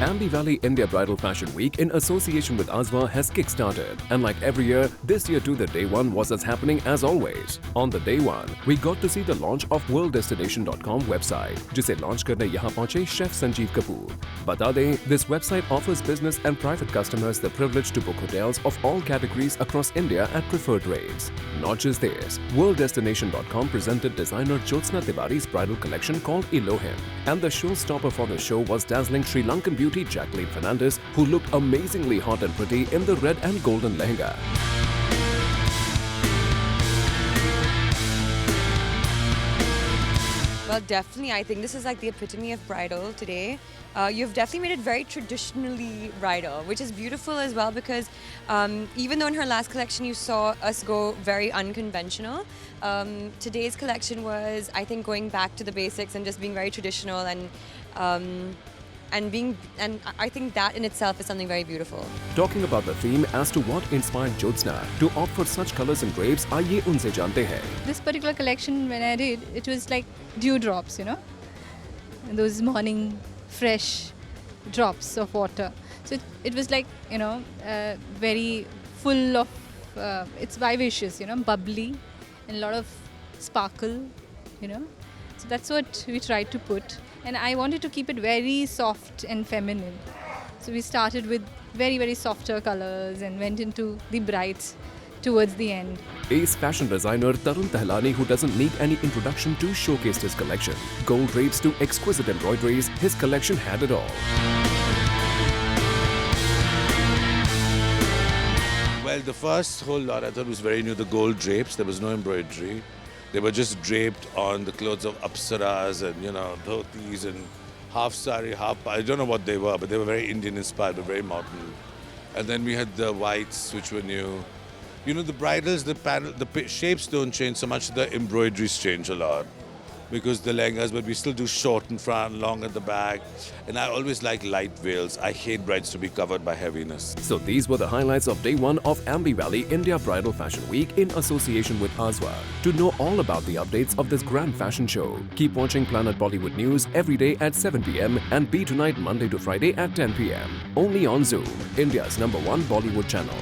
Ambi Valley India Bridal Fashion Week in association with Azwa has kick-started. And like every year, this year too the day one was as happening as always. On the day one, we got to see the launch of worlddestination.com website, जिसे launch करने यहाँ पहुंचे Chef Sanjeev Kapoor. बता दें, this website offers business and private customers the privilege to book hotels of all categories across India at preferred rates. Not just this, worlddestination.com presented designer Jyotsna Tiwari's bridal collection called Elohim. And the showstopper for the show was dazzling Sri Lankan beauty Jacqueline Fernandez, who looked amazingly hot and pretty in the red and golden lehenga. Well, definitely, I think this is like the epitome of bridal today. You've definitely made it very traditionally bridal, which is beautiful as well because even though in her last collection you saw us go very unconventional, today's collection was, I think, going back to the basics and just being very traditional and I think that in itself is something very beautiful. Talking about the theme as to what inspired Jyotsna to opt for such colors and drapes, आइए उनसे जानते हैं. This particular collection, when I did, it was like dewdrops, you know, those morning fresh drops of water. So it was like, you know, very full of, it's vivacious, you know, bubbly and a lot of sparkle, you know. So that's what we tried to put. And I wanted to keep it very soft and feminine. So we started with very, very softer colors and went into the brights towards the end. Ace fashion designer Tarun Tehlani, who doesn't need any introduction to showcase his collection. Gold drapes to exquisite embroideries, his collection had it all. Well, the first whole lot I thought was very new, the gold drapes. There was no embroidery. They were just draped on the clothes of apsaras and, you know, dhotis and half sari, half... I don't know what they were, but they were very Indian inspired, but very modern. And then we had the whites, which were new. You know, the bridals, the shapes don't change so much, the embroideries change a lot. Because the lehengas, but we still do short in front, long at the back. And I always like light veils. I hate brides to be covered by heaviness. So these were the highlights of day one of Ambi Valley India Bridal Fashion Week in association with Azwa. To know all about the updates of this grand fashion show, keep watching Planet Bollywood News every day at 7 p.m. and Be Tonight Monday to Friday at 10 p.m. Only on Zoom, India's #1 Bollywood channel.